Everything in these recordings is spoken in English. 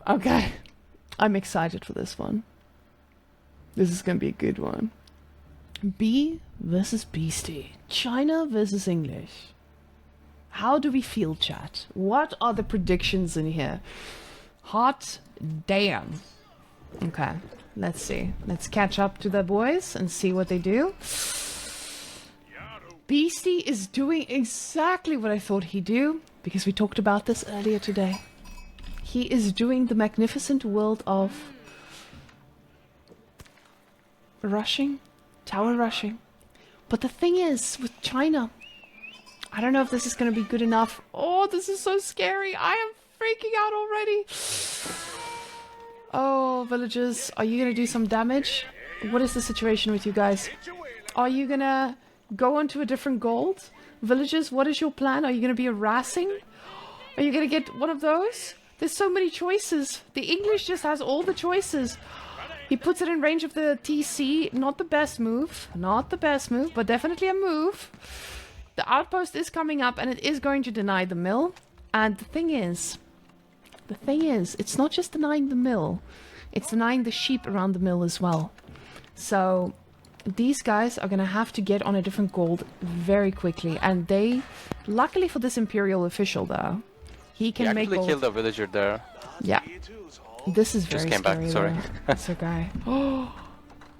Okay. I'm excited for this one. This is gonna be a good one. B versus Beastie. China versus English. How do we feel, chat? What are the predictions in here? Hot damn. Okay, let's see. Let's catch up to the boys and see what they do. Beastie is doing exactly what I thought he'd do, because we talked about this earlier today. He is doing the magnificent world of rushing, tower rushing. But the thing is, with China, I don't know if this is going to be good enough. Oh, this is so scary. I am freaking out already. Oh, villagers, are you going to do some damage? What is the situation with you guys? Are you going to go onto a different gold? Villagers, what is your plan? Are you going to be harassing? Are you going to get one of those? There's so many choices. The English just has all the choices. He puts it in range of the TC. Not the best move. Not the best move, but definitely a move. The outpost is coming up and it is going to deny the mill. And the thing is, it's not just denying the mill. It's denying the sheep around the mill as well. So these guys are going to have to get on a different gold very quickly. And they, luckily for this Imperial official though, he can make gold. He actually killed a villager there. Yeah. This is very Just came scary. back, sorry. That's a guy. Oh,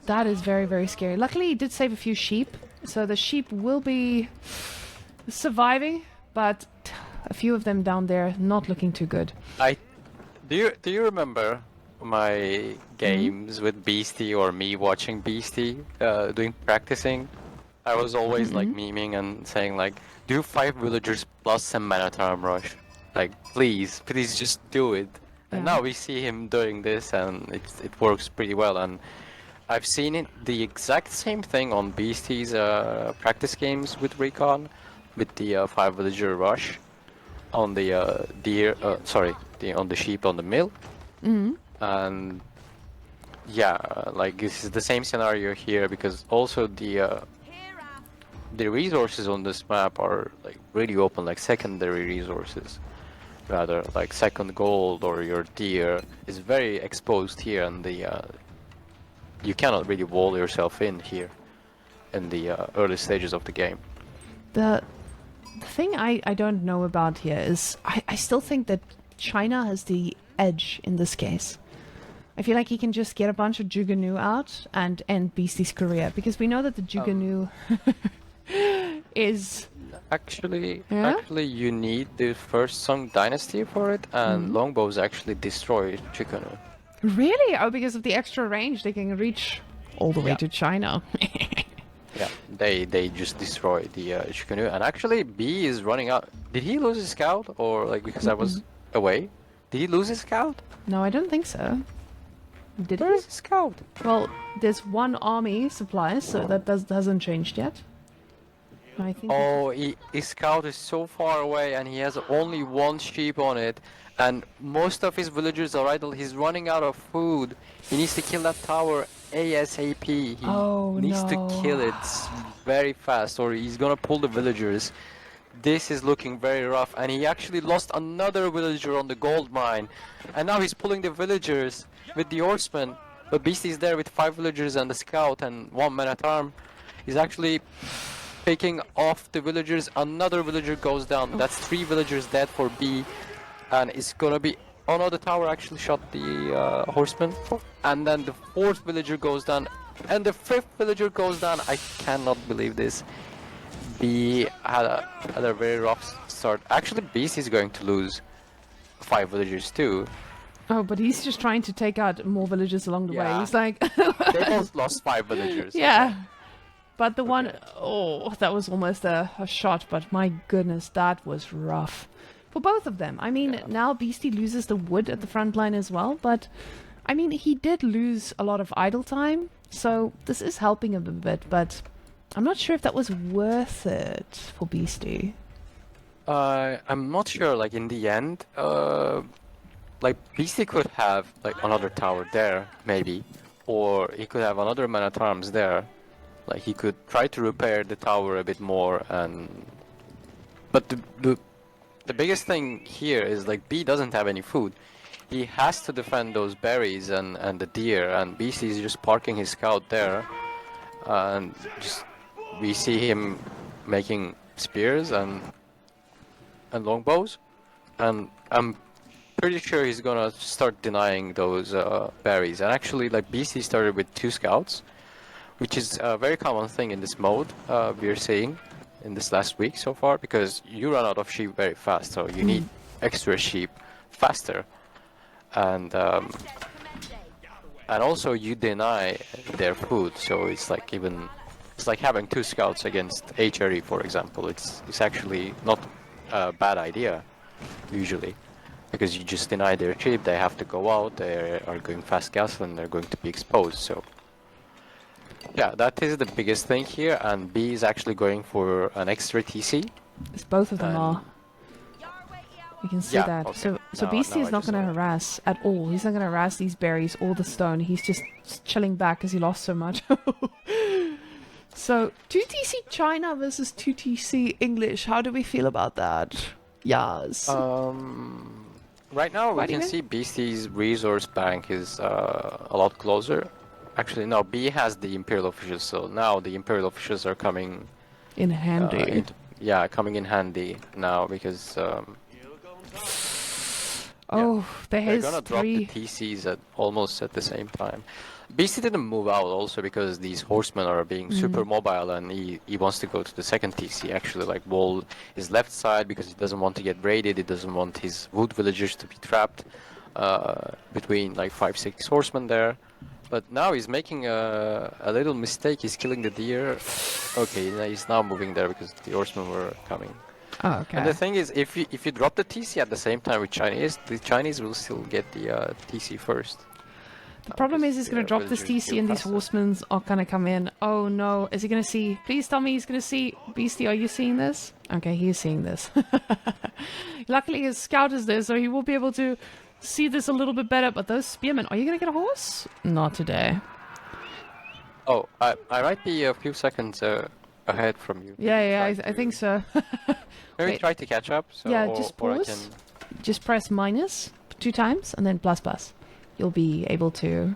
that is very, very scary. Luckily, he did save a few sheep. So the sheep will be surviving, but a few of them down there not looking too good. Do you remember my games with Beastie or me watching Beastie doing practicing? I was always like memeing and saying like, do 5 villagers plus some mana time rush. Like, please just do it. And now we see him doing this, and it works pretty well. And I've seen it the exact same thing on Beastie's practice games with Recon, with the 5 villager rush on the on the sheep on the mill. And yeah, like this is the same scenario here, because also the resources on this map are like really open, like secondary resources. Rather, like second gold or your deer is very exposed here, and the you cannot really wall yourself in here in the early stages of the game. The thing I don't know about here is I still think that China has the edge in this case. I feel like he can just get a bunch of Juganu out and end Beastie's career, because we know that the Juganu is... Actually, you need the first Song Dynasty for it, and longbows actually destroy Chikanu. Really? Oh, because of the extra range, they can reach all the way to China. Yeah, they just destroy the Chikanu, and actually B is running out. Did he lose his scout, or like because I was away? Did he lose his scout? No, I don't think so. Did he? Where's his scout? Well, there's one army supplies, so that hasn't changed yet. I think his scout is so far away, and he has only 1 sheep on it, and most of his villagers are idle. He's running out of food. He needs to kill that tower ASAP. He needs to kill it very fast, or he's gonna pull the villagers. This is looking very rough, and he actually lost another villager on the gold mine, and now he's pulling the villagers with the horsemen. But Beastie's there with 5 villagers and the scout and 1 man at arm. He's actually picking off the villagers. Another villager goes down. That's 3 villagers dead for B, and it's gonna be... Oh no, the tower actually shot the horseman, and then the 4th villager goes down, and the 5th villager goes down. I cannot believe this. B had a very rough start. Actually, Beast is going to lose 5 villagers too. Oh, but he's just trying to take out more villagers along the way. He's like... They both lost 5 villagers. Yeah. Okay. But the one... Oh, that was almost a shot, but my goodness, that was rough. For both of them. I mean, now Beastie loses the wood at the front line as well, but... I mean, he did lose a lot of idle time, so this is helping him a bit, but... I'm not sure if that was worth it for Beastie. I'm not sure, like, in the end, like, Beastie could have, like, another tower there, maybe, or he could have another man at arms there. Like, he could try to repair the tower a bit more, and... But the biggest thing here is, like, B doesn't have any food. he has to defend those berries and the deer, and Beastie is just parking his scout there, and just we see him making spears and longbows, and I'm pretty sure he's gonna start denying those berries. And actually, like Beastie started with 2 scouts, which is a very common thing in this mode we're seeing in this last week so far, because you run out of sheep very fast, so you need extra sheep faster, and also you deny their food. So it's like having 2 scouts against HRE, for example. It's actually not a bad idea usually, because you just deny their sheep. They have to go out. They are going fast gas and they're going to be exposed. So yeah, that is the biggest thing here. And B is actually going for an extra TC. It's both of them are. You can see that. Okay. So Beastie is not going to harass at all. He's not going to harass these berries or the stone. He's just chilling back because he lost so much. So 2TC China versus 2TC English. How do we feel about that? Yes. Right now we can see Beastie's resource bank is a lot closer. Actually, no, B has the Imperial officials, so now the Imperial officials are coming in handy. Coming in handy now, because they're gonna drop the TCs almost at the same time. Beastie didn't move out also because these horsemen are being super mobile, and he wants to go to the second TC, actually, like wall his left side, because he doesn't want to get raided. He doesn't want his wood villagers to be trapped between like 5-6 horsemen there. But now he's making a little mistake. He's killing the deer. Okay, he's now moving there because the horsemen were coming. Oh, okay. And the thing is, if you drop the TC at the same time with Chinese, the Chinese will still get the TC first. The problem is he's going to drop this TC and these horsemen are going to come in. Oh no, is he going to see? Please tell me he's going to see. Beastie, are you seeing this? Okay, he is seeing this. Luckily his scout is there, so he will be able to see this a little bit better. But those spearmen, are you going to get a horse? Not today. Oh, I might be a few seconds ahead from you. Yeah, I think so. Maybe try to catch up. So, yeah, just pause. Just press minus 2 times and then plus plus. You'll be able to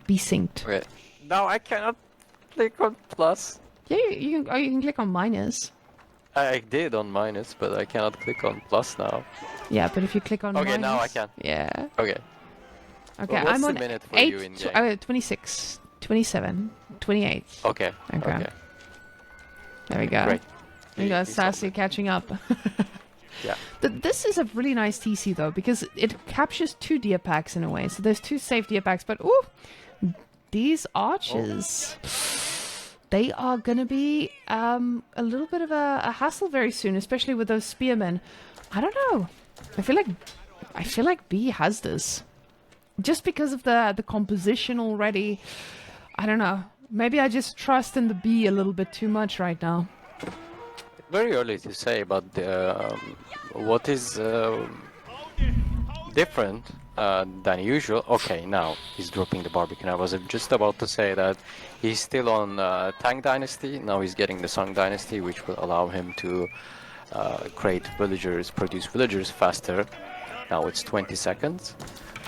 be synced. Okay. Now I cannot click on plus. Yeah, you can click on minus. I did on minus, but I cannot click on plus now. Yeah, but if you click on minus... Okay, now I can. Yeah. Okay. Okay, well, I'm on the minute for 8, you in game? 26, 27, 28. Okay. Okay. There we go. Great. You got Sassy catching up. Yeah. This is a really nice TC though, because it captures 2 deer packs in a way. So there's 2 safe deer packs, but ooh, these archers, they are gonna be a little bit of a hassle very soon, especially with those spearmen. I don't know. I feel like B has this, just because of the composition already. I don't know. Maybe I just trust in the B a little bit too much right now. Very early to say, but what is different than usual. Okay, now he's dropping the Barbican. I was just about to say that he's still on Tang Dynasty. Now he's getting the Song Dynasty, which will allow him to create villagers, produce villagers faster. Now it's 20 seconds.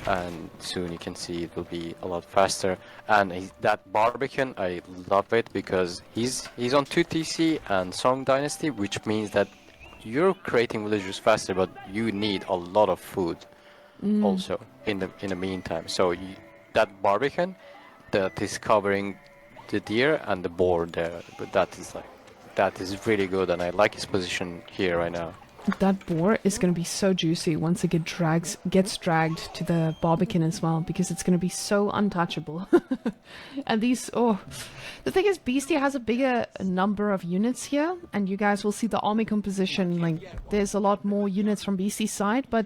And soon you can see it will be a lot faster. And that Barbican, I love it because he's on 2 TC and Song Dynasty, which means that you're creating villagers faster, but you need a lot of food also in the meantime. So that Barbican that is covering the deer and the boar there, but that is really good, and I like his position here right now. That boar is going to be so juicy once it gets dragged to the Barbican as well, because it's going to be so untouchable. And the thing is, Beastie has a bigger number of units here, and you guys will see the army composition. Like, there's a lot more units from Beastie's side, but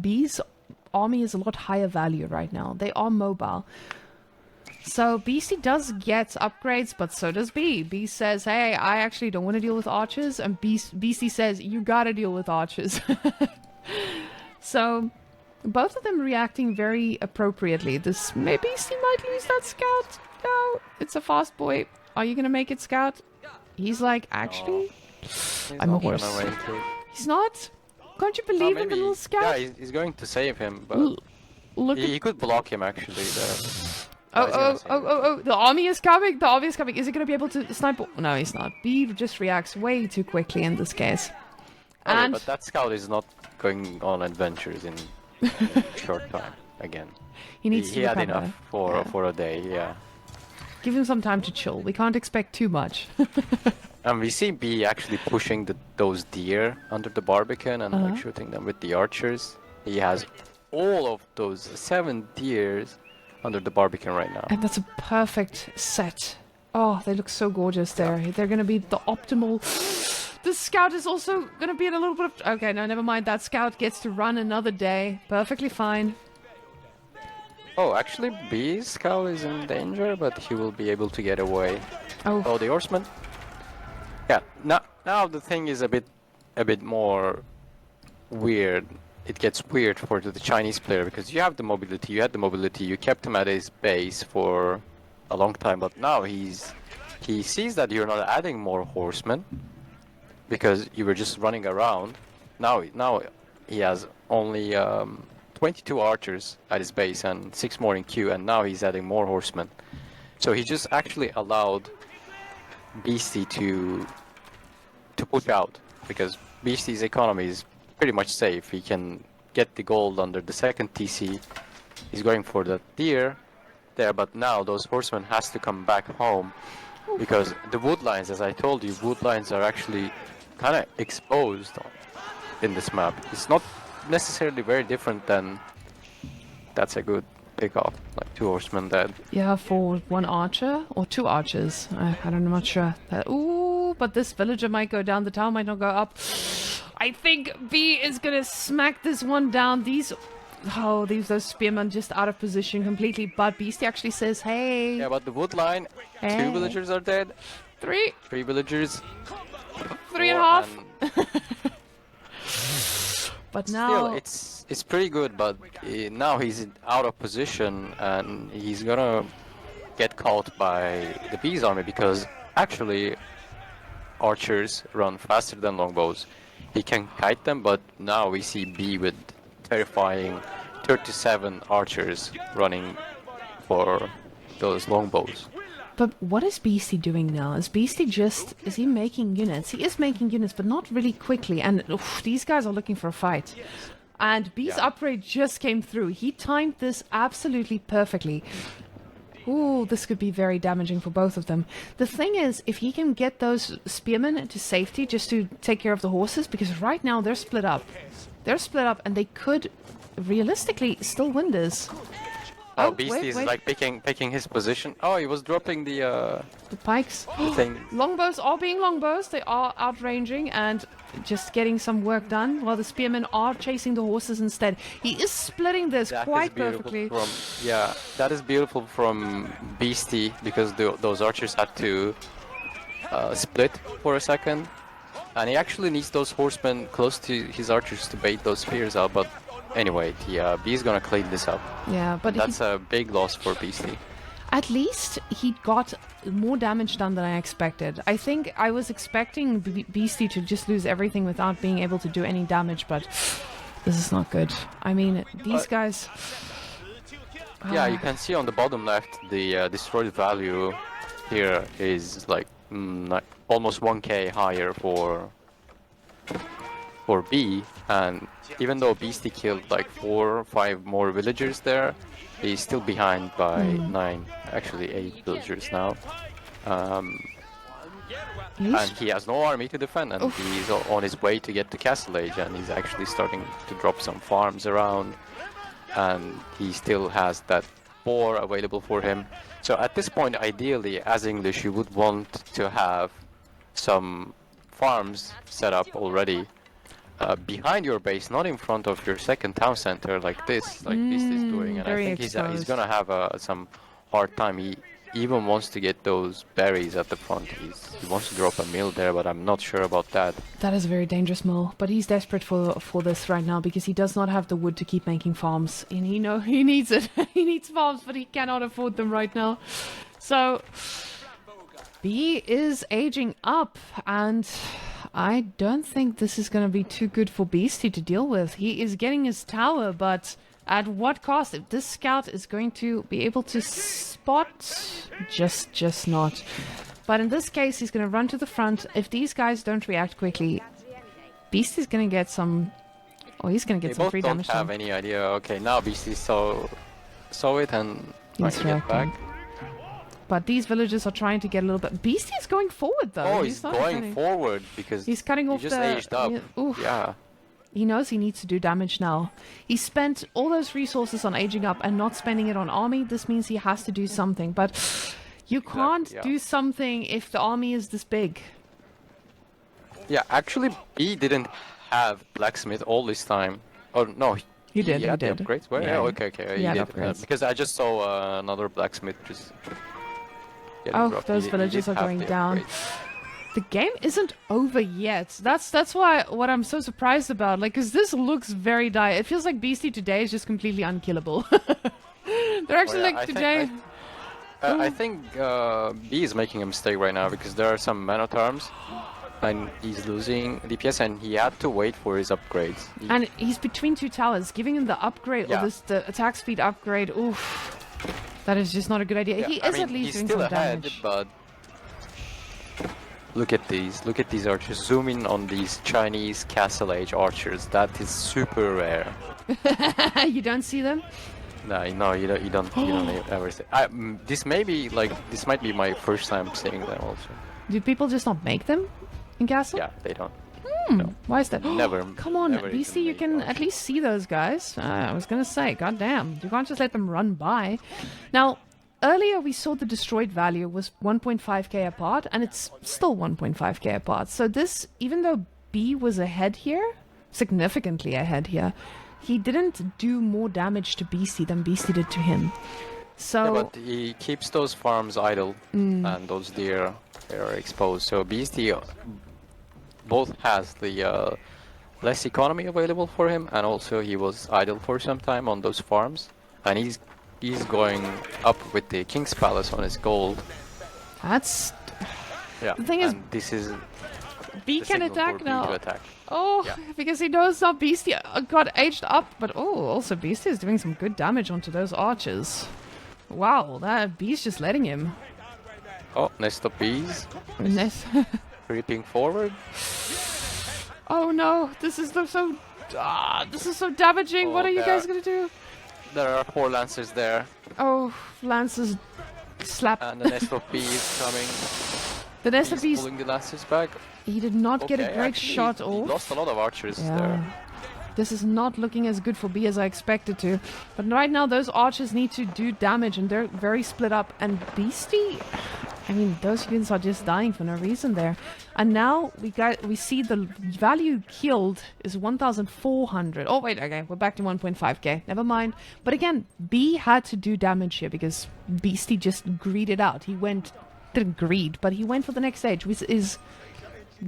B's army is a lot higher value right now. They are mobile. So Beastie does get upgrades, but so does B. B says, hey, I actually don't want to deal with archers, and Beastie says, you gotta deal with archers. So both of them reacting very appropriately. Beastie might lose that scout. No, it's a fast boy. Are you gonna make it, scout? He's like, actually, I'm a horse. He's not? Can't you believe in the little scout? Yeah, he's going to save him, but... Look at... He could block him actually. Oh, the army is coming. The army is coming. Is he going to be able to snipe? No, he's not. B just reacts way too quickly in this case. Okay, And but that scout is not going on adventures in a short time again. he needs He to had recover. enough Yeah. for a day, yeah. Give him some time to chill. We can't expect too much. And we see B actually pushing those deer under the Barbican and like shooting them with the archers. He has all of those 7 deers under the Barbican right now. And that's a perfect set. Oh, they look so gorgeous there. They're going to be the optimal... The scout is also going to be in a little bit of... Okay, no, never mind. That scout gets to run another day. Perfectly fine. Oh, actually B's scout is in danger, but he will be able to get away. Oh, the horseman. Yeah, now the thing is a bit more weird. It gets weird for the Chinese player because you had the mobility, you kept him at his base for a long time, but now he sees that you're not adding more horsemen because you were just running around. Now he has only 22 archers at his base and 6 more in queue, and now he's adding more horsemen. So he just actually allowed Beasty to push out because Beasty's economy is pretty much safe. He can get the gold under the second TC. He's going for the deer there, but now those horsemen has to come back home because the wood lines, as I told you, wood lines are actually kind of exposed in this map. It's not necessarily very different than... That's a good pick off, like 2 horsemen dead. Yeah, for 1 archer or 2 archers. I'm not sure. Ooh, but this villager might go down. The tower might not go up. I think B is gonna smack this one down. Those spearmen just out of position completely. But Beasty actually says, "Hey." Yeah, but the wood line, Hey. 2 villagers are dead. 3, 3 villagers. 3.5. But now Still, it's pretty good, but now he's out of position and he's gonna get caught by the Bee's army because actually archers run faster than longbows. He can kite them, but now we see B with terrifying 37 archers running for those longbows. But what is Beasty doing now? Is he making units? He is making units, but not really quickly. And these guys are looking for a fight. And B's upgrade just came through. He timed this absolutely perfectly. Ooh, this could be very damaging for both of them. The thing is, if he can get those spearmen into safety just to take care of the horses, because right now they're split up. They're split up and they could realistically still win this. Oh, Beastie is like picking his position. Oh, he was dropping the pikes. thing. Longbows are being longbows. They are outranging and just getting some work done, while the spearmen are chasing the horses instead. He is splitting this quite perfectly. That is beautiful from Beastie because those archers had to split for a second, and he actually needs those horsemen close to his archers to bait those spears out. But anyway, the B is gonna clean this up. Yeah, but that's a big loss for Beastie. At least he got more damage done than I expected. I think I was expecting Beastie to just lose everything without being able to do any damage, but this is not good. I mean, these guys... Yeah, you can see on the bottom left the destroyed value here is like almost 1k higher for B, and even though Beastie killed like 4 or 5 more villagers there, he's still behind by 9, actually 8 villagers now. And he has no army to defend, and he's on his way to get to Castle Age, and he's actually starting to drop some farms around, and he still has that boar available for him. So at this point, ideally, as English, you would want to have some farms set up already behind your base, not in front of your second town center like this, like this is doing. And I think he's gonna have some hard time. He even wants to get those berries at the front. He wants to drop a mill there, but I'm not sure about that. That is a very dangerous mill, but he's desperate for this right now because he does not have the wood to keep making farms, and he needs it. He needs farms, but he cannot afford them right now. So B is aging up, and I don't think this is going to be too good for Beastie to deal with. He is getting his tower, but At what cost? If this scout is going to be able to spot, just not. But in this case, he's going to run to the front. If these guys don't react quickly, Beast is going to get some. Oh, he's going to get some free damage. They both don't have any idea. Okay, now Beasty saw it and trying to get back. But these villagers are trying to get a little bit. Beasty is going forward though. Oh, he's going forward because he's cutting off just aged up. Yeah. He knows he needs to do damage now. He spent all those resources on aging up and not spending it on army. This means he has to do something. But you can't do something if the army is this big. Yeah, actually, he didn't have blacksmith all this time. Oh no, he did. He had the upgrades. Well, yeah, okay. He did upgrades. because I just saw another blacksmith just. Those villagers are going down. The game isn't over yet. That's why what I'm so surprised about. Like, because this looks very dire. It feels like Beasty today is just completely unkillable. They're actually I think B is making a mistake right now because there are some man at arms. And he's losing DPS, and he had to wait for his upgrades. And he's between two towers, giving him the upgrade or the attack speed upgrade. Oof, that is just not a good idea. Yeah, he is at least doing still some ahead, damage. But look at these archers. Zoom in on these Chinese Castle Age archers. That is super rare. You don't see them? No, you don't ever see. This might be my first time seeing them also. Do people just not make them in Castle? Yeah, they don't. No. Why is that? Never. Come on, never BC, you can at least see those guys. I was gonna say, goddamn, you can't just let them run by. Now, earlier we saw the destroyed value was 1.5k apart, and it's still 1.5k apart. So this, even though B was ahead here, significantly ahead here, he didn't do more damage to Beastie than Beastie did to him. So, yeah, but he keeps those farms idle, and those deer are exposed. So Beastie both has the less economy available for him, and also he was idle for some time on those farms, and he's going up with the King's Palace on his gold. That's yeah. The thing is, this is B can attack now. Attack. Oh, yeah. Because he knows how Beastie got aged up, but also Beastie is doing some good damage onto those archers. Wow, that Bee's just letting him. Oh, nest of bees. Creeping forward. Oh no, this is so damaging. What are you guys gonna do? There are 4 lancers there. Oh, lancers slap. And the nest of bees coming. The nest of bees pulling the lancers back. He did not get a great shot off. He lost a lot of archers there. This is not looking as good for B as I expected to. But right now those archers need to do damage and they're very split up. And Beastie, I mean, those units are just dying for no reason there. And now we see the value killed is 1,400. Oh wait, okay, we're back to 1.5k. Never mind. But again, B had to do damage here because Beastie just greeded out. He didn't greed, but he went for the next stage, which is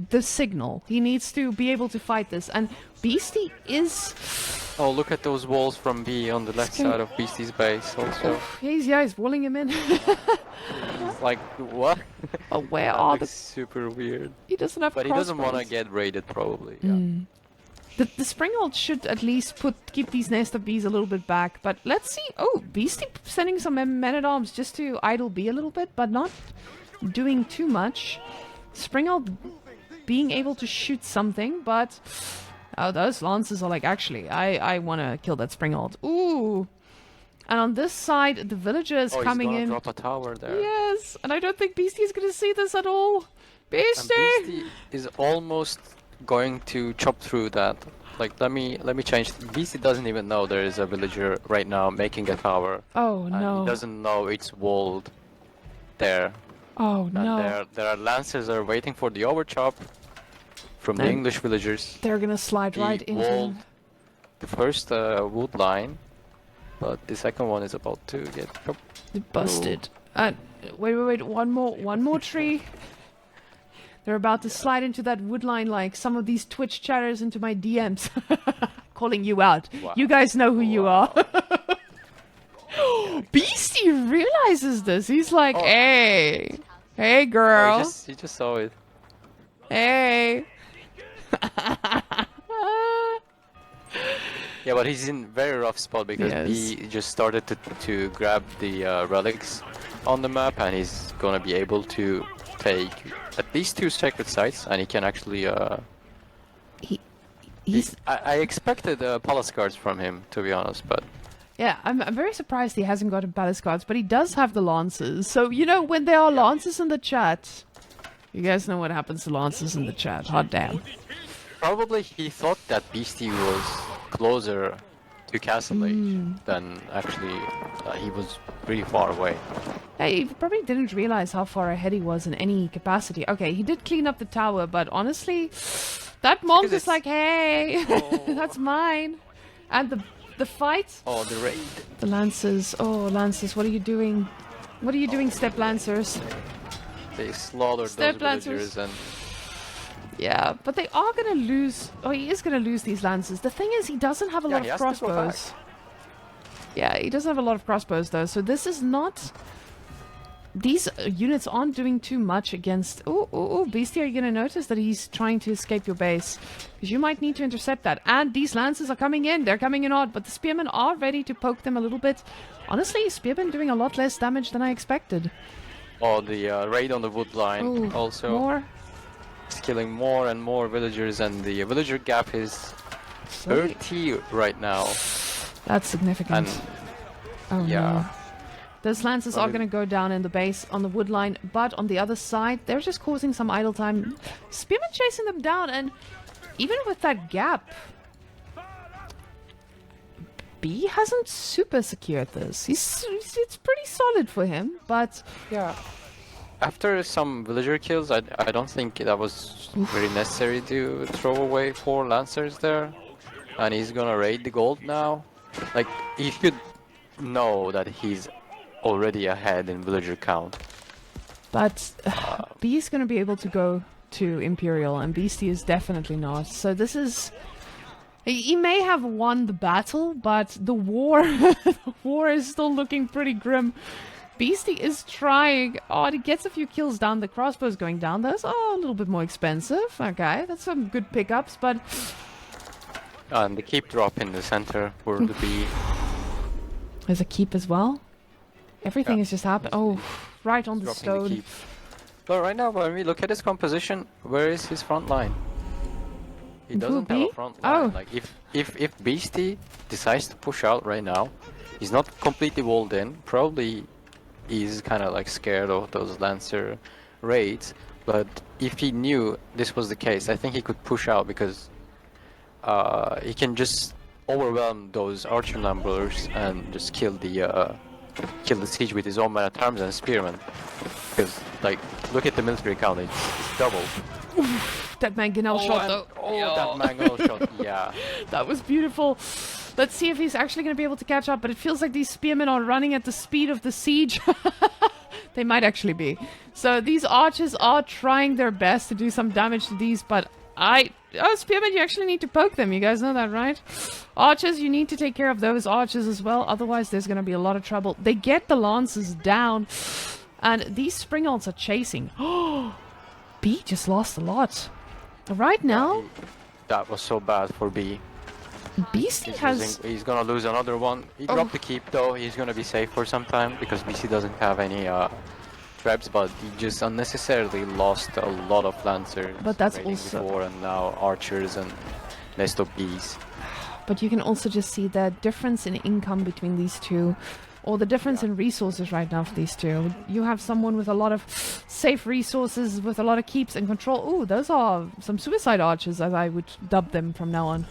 the signal. He needs to be able to fight this, and Beastie is... Oh, look at those walls from B on the left side of Beastie's base also. He's walling him in. It's like, what? Oh, where are the... super weird. He doesn't have But he doesn't want to get raided, probably. Yeah. The Springald should at least keep these nest of bees a little bit back, but let's see. Oh, Beastie sending some men-at-arms just to idle B a little bit, but not doing too much. Springald being able to shoot something, but those lances are like, actually, I want to kill that Springald. Ooh. And on this side, the villager is coming in. He's gonna drop a tower there. Yes, and I don't think Beastie is going to see this at all. Beastie! And Beastie is almost going to chop through that. Like, let me change. Beastie doesn't even know there is a villager right now making a tower. Oh, and no. He doesn't know it's walled there. Oh, and no. There are lancers are waiting for the overchop from the English villagers. They're gonna slide right into... walled the first wood line, but the second one is about to get busted. Wait, one more tree. They're about to slide into that wood line like some of these Twitch chatters into my DMs. Calling you out. Wow. You guys know who you are. Beastie realizes this. He's like, hey girl. Oh, he just saw it. Hey. Yeah, but he's in very rough spot because Yes. he just started to grab the relics on the map, and he's gonna be able to take at least 2 sacred sites, and he can actually. He's I expected palace guards from him, to be honest, but yeah. I'm very surprised he hasn't got palace guards, but he does have the lances. So you know when there are lances in the chat, you guys know what happens to lances in the chat. Hot damn. probably he thought that Beastie was closer to Castle Age than actually he was pretty far away. He probably didn't realize how far ahead he was in any capacity. Okay, he did clean up the tower, but honestly, that monk is it's- like, hey, Oh. that's mine. And the fight, Oh, the raid. the lancers. Oh, lancers, what are you doing? What are you doing, step lancers? They slaughtered Step those lancers. villagers, and Yeah, but they are gonna lose. Oh, he is gonna lose these lancers. The thing is, he doesn't have a lot he of has to go back. crossbows. Yeah, he doesn't have a lot of crossbows though. So this is not. These units aren't doing too much against. Oh, Beastie, are you gonna notice that he's trying to escape your base? Because you might need to intercept that. And these lancers are coming in. They're coming in odd, but the spearmen are ready to poke them a little bit. Honestly, spearmen doing a lot less damage than I expected. oh, the raid on the wood line Ooh, also. more. It's killing more and more villagers, and the villager gap is 30 right now. That's significant. And Oh yeah. no. Those lancers Well, are going to go down in the base on the wood line, but on the other side, they're just causing some idle time. Spearmen chasing them down, and even with that gap, B hasn't super secured this. It's pretty solid for him, but yeah. After some villager kills, I don't think that was very necessary to throw away 4 lancers there. And he's gonna raid the gold now. Like, he should know that he's already ahead in villager count. B is going to be able to go to Imperial, and Beastie is definitely not. So this is. He may have won the battle, but the war, the war is still looking pretty grim. Beastie is trying. Oh, he gets a few kills down. The crossbow's going down. Those are a little bit more expensive. Okay, that's some good pickups, but And the keep drop in the center for the B. there's a keep as well. Everything Yeah. is just happening. Oh, right on the Dropping stone. the keep. But right now, when we look at his composition, where is his front line? He Who, doesn't have B? a front line. Oh. Like, if Beastie decides to push out right now, he's not completely walled in. Probably he's kind of like scared of those Lancer raids. But if he knew this was the case, I think he could push out because he can just overwhelm those archer numberers and just kill the siege with his own man at arms and spearmen. Because, like, look at the military count, it's double. That mangonel shot, though. That mango shot, yeah. That was beautiful. Let's see if he's actually going to be able to catch up, but it feels like these spearmen are running at the speed of the siege. They might actually be. So these archers are trying their best to do some damage to these, but Oh, spearmen, you actually need to poke them. You guys know that, right? Archers, you need to take care of those archers as well. Otherwise, there's going to be a lot of trouble. They get the lances down, and these springhalds are chasing. Oh, B just lost a lot. Right now, That was so bad for B. Beastie has... He's gonna lose another one. He dropped the keep though. He's gonna be safe for some time because BC doesn't have any traps, but he just unnecessarily lost a lot of lancers. But that's raiding also- before, and now archers and nest of bees. But you can also just see the difference in income between these two, or the difference in resources right now for these two. You have someone with a lot of safe resources, with a lot of keeps and control. Ooh, those are some suicide archers, as I would dub them from now on.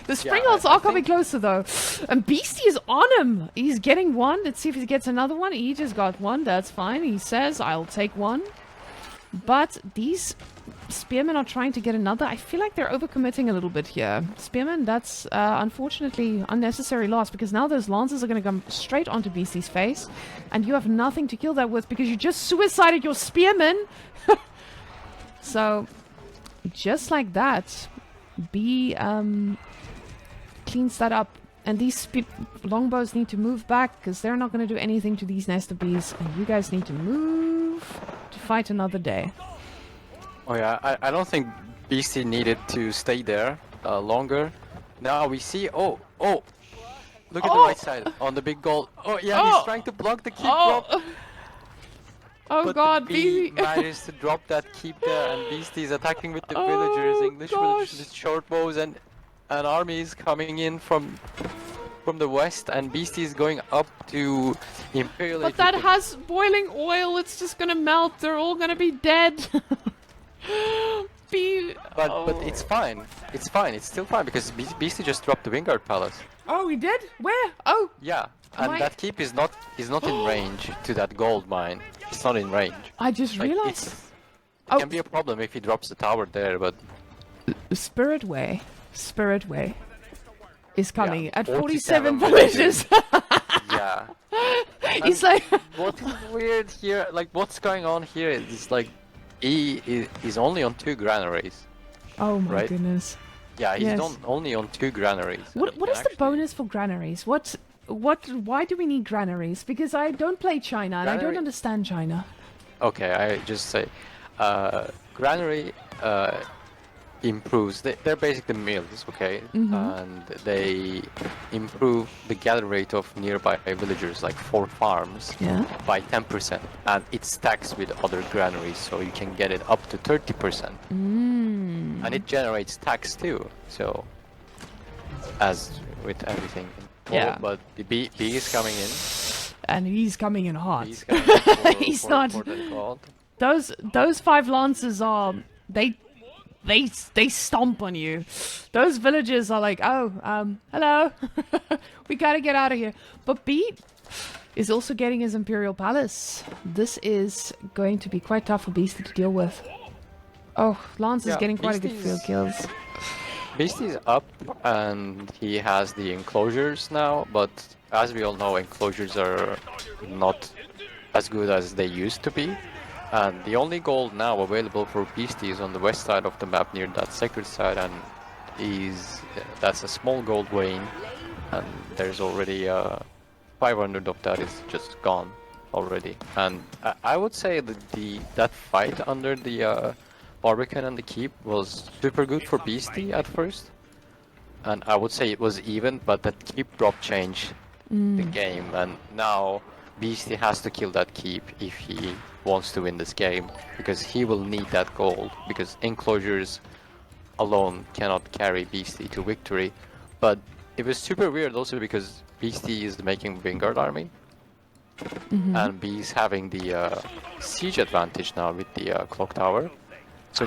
The springhalds I are coming think- closer, though. And Beastie is on him. He's getting one. Let's see if he gets another one. He just got one. That's fine. He says, I'll take one. But these spearmen are trying to get another. I feel like they're overcommitting a little bit here. Spearmen, that's unfortunately unnecessary loss, because now those lances are going to come straight onto Beastie's face, and you have nothing to kill that with because you just suicided your spearmen. So, just like that, B cleans that up. And these longbows need to move back because they're not going to do anything to these nest of bees. And you guys need to move to fight another day. Oh yeah, I don't think Beastie needed to stay there longer. Now we see. Oh, oh! Look at the Oh! right side on the big goal. Oh yeah, Oh! he's trying to block the keep drop. Oh! Oh But God, the bee Beasty! managed to drop that keep there, and Beastie is attacking with the Oh, villagers, English villagers gosh. with short bows, and an army is coming in from the west, and Beastie is going up to Imperial. But that has boiling oil. It's just gonna melt. They're all gonna be dead. But it's fine. It's fine. It's still fine because Beastie just dropped the Wingard Palace. Oh, he did? Where? Oh, Yeah, and My- that keep is not in range to that gold mine. It's not in range. I just Like, realized. it can be a problem if he drops the tower there, but Spirit Way is coming Yeah, at 47 47 villages. yeah. He's like, What is weird here? Like, what's going on here is like, he is only on 2 granaries. oh my Right? goodness. Yeah, he's Yes. only on 2 granaries. What And what he is can the actually- bonus for granaries? Why do we need granaries? Because I don't play China and I don't Granary- understand China. Okay, I just say, granary improves. They're basically mills, okay, and they improve the gather rate of nearby villagers, like 4 farms, Yeah. by 10%, and it stacks with other granaries, so you can get it up to 30%, and it generates tax too. So, as with everything. Yeah. But the bee is coming in. And he's coming in hot. He's coming in for, He's for, not- for the gold. Those 5 lances are they stomp on you. Those villagers are like, oh, hello, we gotta get out of here. But Beat is also getting his Imperial Palace. This is going to be quite tough for Beastie to deal with. Oh, Lance is Yeah, getting quite a good field Beastie's- kills. Beastie's up and he has the enclosures now, but as we all know, enclosures are not as good as they used to be. And the only gold now available for Beastie is on the west side of the map near that sacred side, and that's a small gold vein, and there's already 500 of that is just gone already. And I would say that that fight under the Barbican and the keep was super good for Beastie at first, and I would say it was even, but that keep drop changed the game, and now Beastie has to kill that keep if he wants to win this game, because he will need that gold, because enclosures alone cannot carry Beastie to victory. But it was super weird also because Beastie is making Wingard army, and Bee's having the siege advantage now with the clock tower. So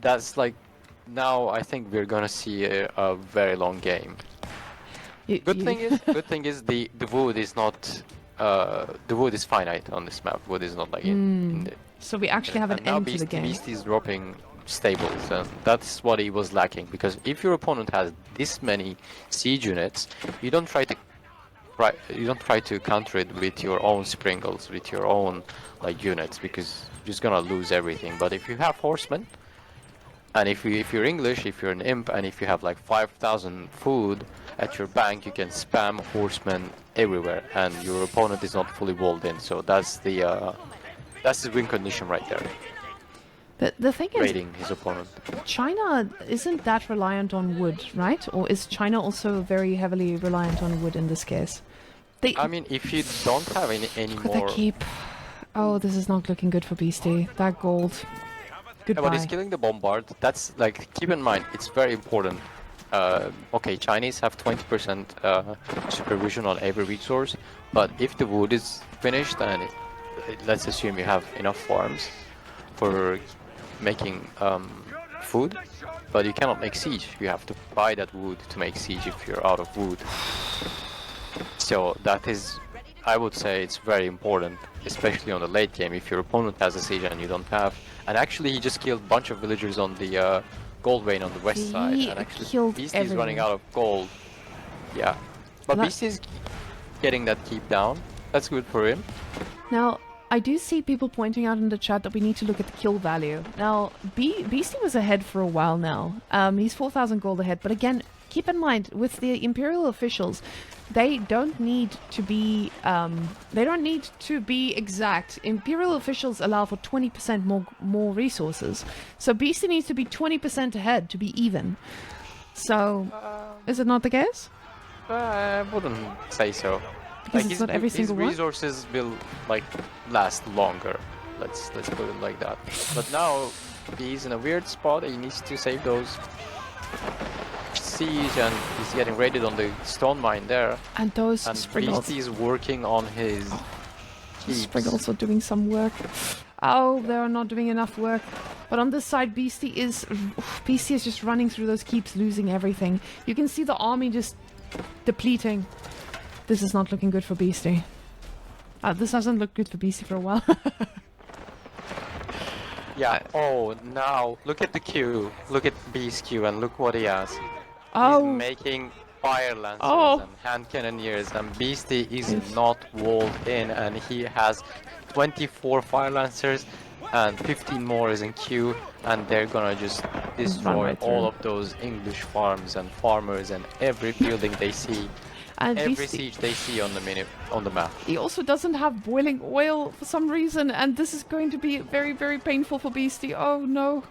that's like, now I think we're gonna see a very long game. Good thing is the wood is not the wood is finite on this map. Wood is not like in the, So we actually have an and now end to the game. Beast is dropping stables, and that's what he was lacking. Because if your opponent has this many siege units, you don't try to counter it with your own sprinkles, with your own like units, because you're just gonna lose everything. But if you have horsemen, and if you're English, if you're an imp, and if you have like 5,000 food at your bank, you can spam horsemen everywhere, and your opponent is not fully walled in. So that's the win condition right there. The thing is, Raiding his opponent. China isn't that reliant on wood, right? Or is China also very heavily reliant on wood in this case? I mean, if you don't have any Look at more, that keep. Oh, this is not looking good for Beastie. That gold. yeah, but he's Goodbye. killing the bombard. That's like, keep in mind, it's very important. Okay, Chinese have 20% supervision on every resource, but if the wood is finished, and let's assume you have enough farms for making food, but you cannot make siege. You have to buy that wood to make siege if you're out of wood. So that is, I would say it's very important, especially on the late game, if your opponent has a siege and you don't have. And actually he just killed a bunch of villagers on the gold vein on the west side, He and actually killed Beastie's running everyone. out of gold. Yeah, but That- Beastie's getting that keep down. That's good for him. Now, I do see people pointing out in the chat that we need to look at the kill value. Now, Beastie was ahead for a while now. He's 4,000 gold ahead, but again, keep in mind, with the Imperial officials, they don't need to be exact. Imperial officials allow for 20% more resources. So Beastie needs to be 20% ahead to be even. So Is it not the case? I wouldn't say so. Because it's not every single one? His resources will like last longer. Let's put it like that. But now he's in a weird spot. He needs to save those siege, and he's getting raided on the stone mine there. And those And Spriggles. Beasty is working on his keeps. Spriggles are doing some work. Oh, they're not doing enough work. But on this side, Beasty is just running through those keeps, losing everything. You can see the army just depleting. This is not looking good for Beasty. This hasn't looked good for Beasty for a while. Yeah. Oh, now look at the queue. Look at Beastyqt and look what he has. Oh, He's making fire lancers Oh. and hand cannoneers, and Beasty is not walled in, and he has 24 fire lancers and 15 more is in queue, and they're gonna just destroy right all through. of those English farms and farmers and every building they see, and every Beasty, siege they see on the map. he also doesn't have boiling oil for some reason, and this is going to be very, very painful for Beasty. Oh no.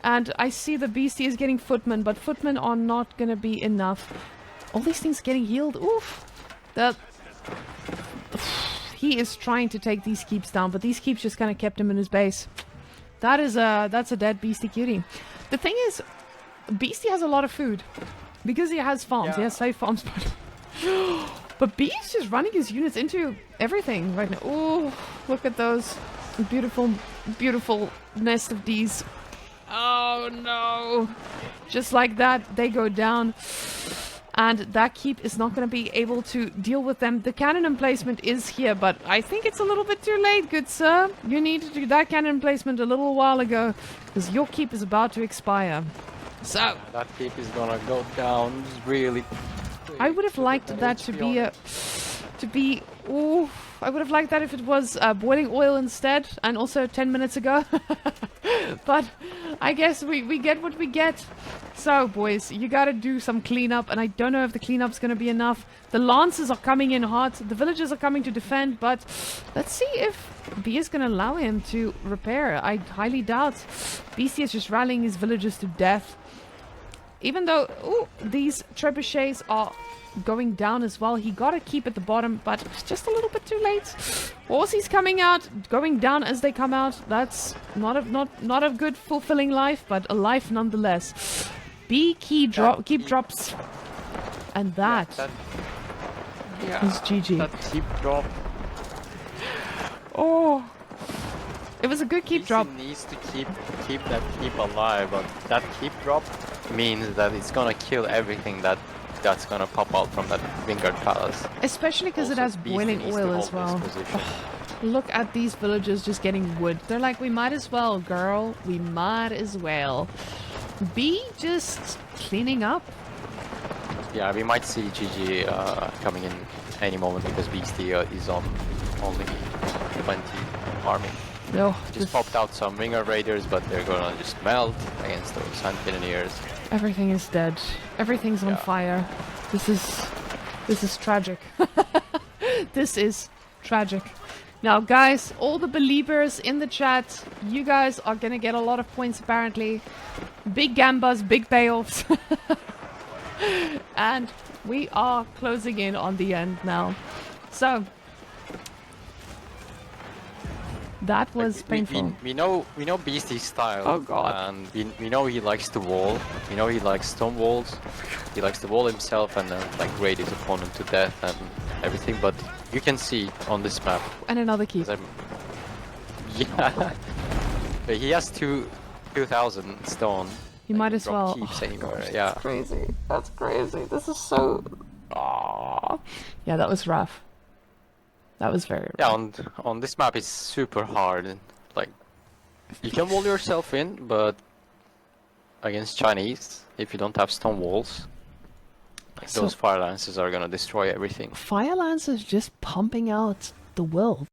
And I see the Beasty is getting footmen, but footmen are not gonna be enough. All these things getting healed. Oof. That he is trying to take these keeps down, but these keeps just kind of kept him in his base. That's a dead Beastyqt. The thing is, Beasty has a lot of food because he has farms. He Yeah. has safe farms, but B is just running his units into everything right now. Oh, look at those beautiful, beautiful nest of Ds. Oh no! Just like that, they go down. And that keep is not going to be able to deal with them. The cannon emplacement is here, but I think it's a little bit too late, good sir. You need to do that cannon emplacement a little while ago, because your keep is about to expire. So, That keep is gonna go down really I would have liked that to be a... Ooh, I would have liked that if it was boiling oil instead, and also 10 minutes ago. But I guess we get what we get. So, boys, you gotta do some cleanup, and I don't know if the cleanup's gonna be enough. The lances are coming in hot, the villagers are coming to defend, but let's see if B is gonna allow him to repair. I highly doubt. BC is just rallying his villagers to death. Even though, ooh, these trebuchets are going down as well. He got a keep at the bottom, but it's just a little bit too late. Horses coming out, going down as they come out. That's not a good fulfilling life, but a life nonetheless. B keep drops, and that is GG. That keep drop. Oh, it was a good keep drop. Needs to keep that keep alive, but that keep drop means that it's gonna kill everything that's gonna pop out from that Whamenqt palace. Especially because it Also, has Beasty boiling needs to oil hold as well. this position. Look at these villagers just getting wood. They're like, we might as well, girl. We might as well. B just cleaning up. Yeah, we might see GG coming in any moment because Beasty is on only 20 army. No, Just popped out some Whamenqt raiders, but they're gonna just melt against those hand cannoneers. everything is dead. Everything's on Yeah. fire. This is tragic. This is tragic. Now, guys, all the believers in the chat, you guys are gonna get a lot of points apparently. Big gambas, big payoffs. And we are closing in on the end now. So, that was painful. We know Beasty's style. Oh, God. And we know he likes to wall. We know he likes stone walls. He likes to wall himself and like raid his opponent to death and everything. But you can see on this map. And another keep. Yeah. But he has 2,000 stone. You might as drop well. keeps Oh, anywhere. gosh, Yeah. that's crazy. That's crazy. This is so. Aww. Yeah, that was rough. That was very rough. Yeah, on this map it's super hard. Like, you can wall yourself in, but against Chinese, if you don't have stone walls, like So- those fire lances are gonna destroy everything. Fire Lance is just pumping out the world.